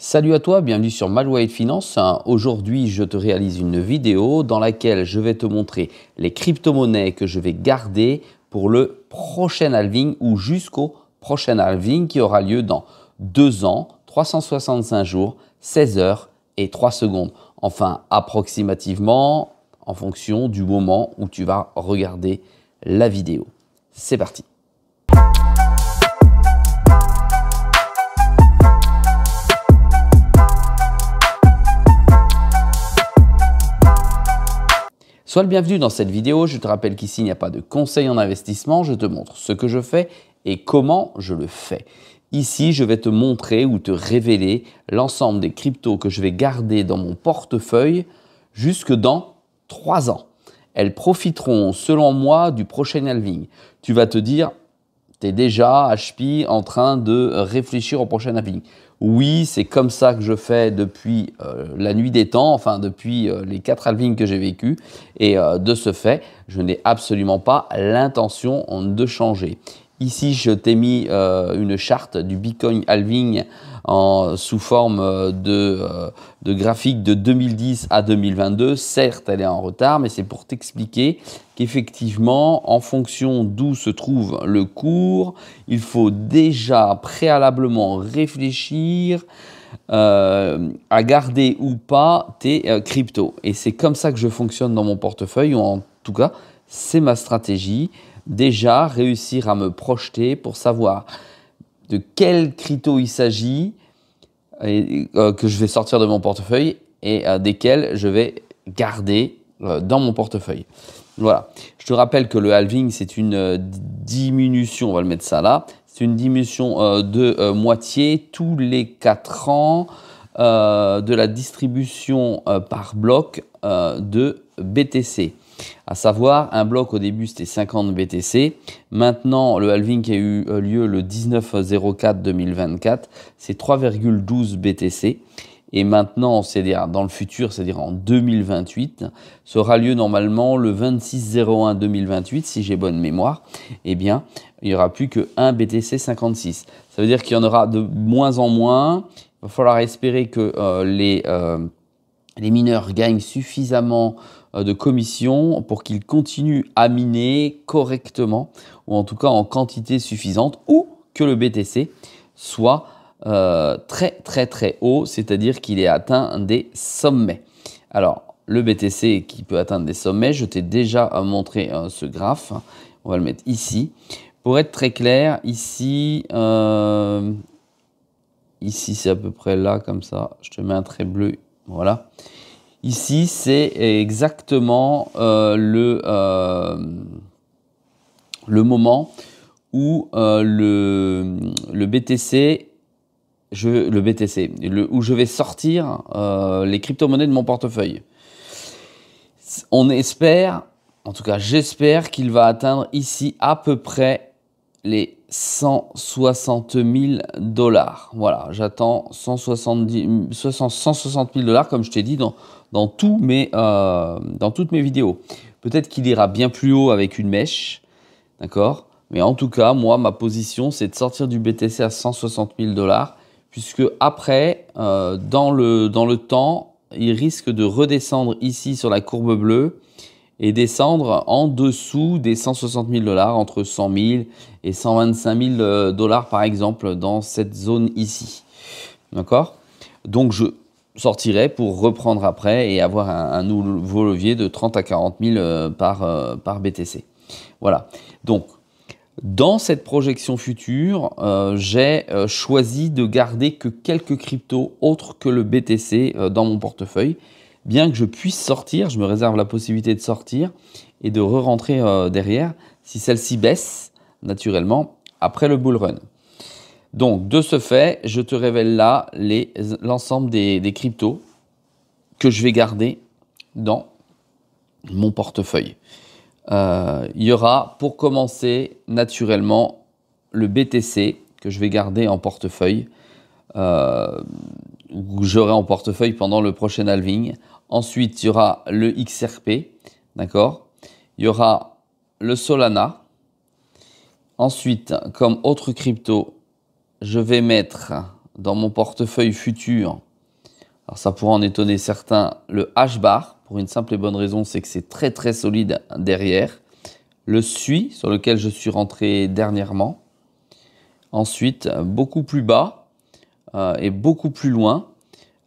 Salut à toi, bienvenue sur Malouette Finance. Aujourd'hui, je te réalise une vidéo dans laquelle je vais te montrer les crypto-monnaies que je vais garder pour le prochain halving ou jusqu'au prochain halving qui aura lieu dans 2 ans, 365 jours, 16 heures et 3 secondes. Enfin, approximativement en fonction du moment où tu vas regarder la vidéo. C'est parti. Sois le bienvenu dans cette vidéo. Je te rappelle qu'ici, il n'y a pas de conseil en investissement. Je te montre ce que je fais et comment je le fais. Ici, je vais te montrer ou te révéler l'ensemble des cryptos que je vais garder dans mon portefeuille jusque dans 3 ans. Elles profiteront, selon moi, du prochain halving. Tu vas te dire, tu es déjà, HP, en train de réfléchir au prochain halving. Oui, c'est comme ça que je fais depuis la nuit des temps, enfin depuis les 4 halvings que j'ai vécu. Et de ce fait, je n'ai absolument pas l'intention de changer. Ici, je t'ai mis une charte du Bitcoin halving sous forme de graphique de 2010 à 2022. Certes, elle est en retard, mais c'est pour t'expliquer qu'effectivement, en fonction d'où se trouve le cours, il faut déjà préalablement réfléchir à garder ou pas tes cryptos. Et c'est comme ça que je fonctionne dans mon portefeuille, ou en tout cas, c'est ma stratégie. Déjà, réussir à me projeter pour savoir de quel crypto il s'agit que je vais sortir de mon portefeuille et desquels je vais garder dans mon portefeuille. Voilà. Je te rappelle que le halving, c'est une diminution, on va le mettre ça là, c'est une diminution de moitié tous les 4 ans de la distribution par bloc de BTC. À savoir, un bloc au début c'était 50 BTC. Maintenant, le halving qui a eu lieu le 19/04/2024, c'est 3,12 BTC. Et maintenant, c'est-à-dire dans le futur, c'est-à-dire en 2028, sera lieu normalement le 26/01/2028, si j'ai bonne mémoire. Eh bien, il n'y aura plus que 1 BTC 56. Ça veut dire qu'il y en aura de moins en moins. Il va falloir espérer que les mineurs gagnent suffisamment de commission pour qu'ils continuent à miner correctement, ou en tout cas en quantité suffisante, ou que le BTC soit très haut, c'est-à-dire qu'il ait atteint des sommets. Alors, le BTC qui peut atteindre des sommets, je t'ai déjà montré ce graphe, on va le mettre ici. Pour être très clair, ici, ici c'est à peu près là, comme ça, je te mets un trait bleu, voilà. Ici, c'est exactement le moment où le BTC, où je vais sortir les crypto-monnaies de mon portefeuille. On espère, en tout cas j'espère qu'il va atteindre ici à peu près les 160 000 $. Voilà, j'attends 160 000 $, comme je t'ai dit dans toutes mes vidéos. Peut-être qu'il ira bien plus haut avec une mèche, d'accord? Mais en tout cas, moi, ma position, c'est de sortir du BTC à 160 000 $, puisque après, dans le temps, il risque de redescendre ici sur la courbe bleue et descendre en dessous des 160 000 $, entre 100 000 et 125 000 $ par exemple, dans cette zone ici. D'accord? Donc, je sortirai pour reprendre après et avoir un nouveau levier de 30 à 40 000 par BTC. Voilà. Donc, dans cette projection future, j'ai choisi de garder que quelques cryptos autres que le BTC dans mon portefeuille. Bien que je puisse sortir, je me réserve la possibilité de sortir et de re-rentrer derrière si celle-ci baisse naturellement après le bull run. Donc, de ce fait, je te révèle là l'ensemble des cryptos que je vais garder dans mon portefeuille. Il y aura, pour commencer, naturellement, le BTC que je vais garder en portefeuille, que j'aurai en portefeuille pendant le prochain halving. Ensuite, il y aura le XRP, d'accord? Il y aura le Solana. Ensuite, comme autre crypto, je vais mettre dans mon portefeuille futur, alors ça pourra en étonner certains, le H-bar, pour une simple et bonne raison, c'est que c'est très très solide derrière. Le SUI, sur lequel je suis rentré dernièrement. Ensuite, beaucoup plus bas et beaucoup plus loin,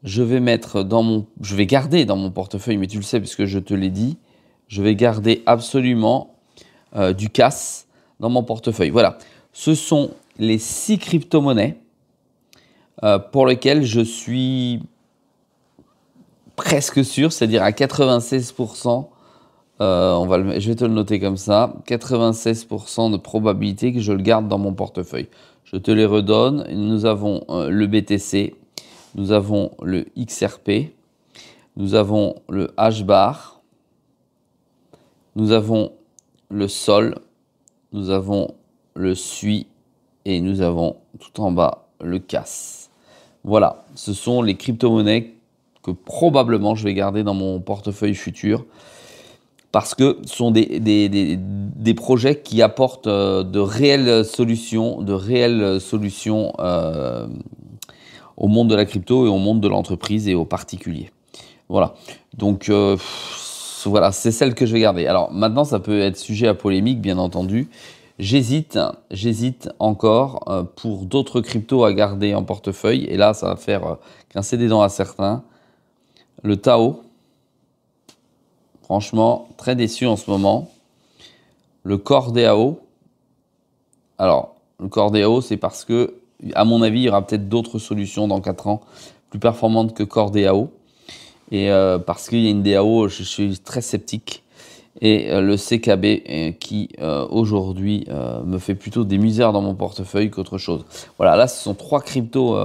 je vais garder dans mon portefeuille, mais tu le sais puisque je te l'ai dit, je vais garder absolument du CAS dans mon portefeuille. Voilà, ce sont les 6 crypto-monnaies pour lesquelles je suis presque sûr, c'est-à-dire à 96%, je vais te le noter comme ça, 96% de probabilité que je le garde dans mon portefeuille. Je te les redonne. Nous avons le BTC, nous avons le XRP, nous avons le HBAR, nous avons le SOL, nous avons le SUI et nous avons tout en bas le CAS. Voilà, ce sont les crypto-monnaies que probablement je vais garder dans mon portefeuille futur parce que ce sont des projets qui apportent de réelles solutions au monde de la crypto et au monde de l'entreprise et aux particuliers. Voilà, donc voilà, c'est celle que je vais garder. Alors maintenant, ça peut être sujet à polémique, bien entendu. J'hésite encore pour d'autres cryptos à garder en portefeuille. Et là, ça va faire grincer des dents à certains. Le Tao, franchement, très déçu en ce moment. Le CoreDAO. Alors, le CoreDAO, c'est parce que, à mon avis, il y aura peut-être d'autres solutions dans 4 ans plus performantes que CoreDAO. Et parce qu'il y a une DAO, je suis très sceptique. Et le CKB qui aujourd'hui me fait plutôt des misères dans mon portefeuille qu'autre chose. Voilà, là, ce sont 3 cryptos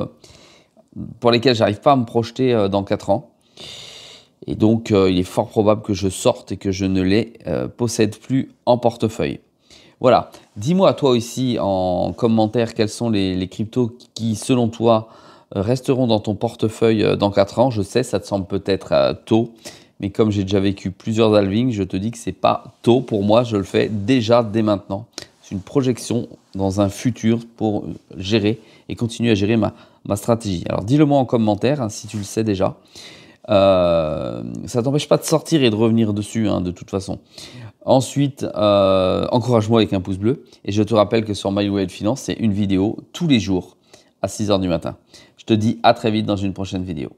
pour lesquels j'arrive pas à me projeter dans 4 ans. Et donc, il est fort probable que je sorte et que je ne les possède plus en portefeuille. Voilà, dis-moi toi aussi en commentaire quels sont les cryptos qui, selon toi, resteront dans ton portefeuille dans 4 ans. Je sais, ça te semble peut-être tôt, mais comme j'ai déjà vécu plusieurs halvings, je te dis que ce n'est pas tôt. Pour moi, je le fais déjà dès maintenant. C'est une projection dans un futur pour gérer et continuer à gérer ma stratégie. Alors, dis-le-moi en commentaire hein, si tu le sais déjà. Ça ne t'empêche pas de sortir et de revenir dessus, hein, de toute façon. Ensuite, encourage-moi avec un pouce bleu. Et je te rappelle que sur My Way Finance, c'est une vidéo tous les jours à 6 h du matin. Je te dis à très vite dans une prochaine vidéo.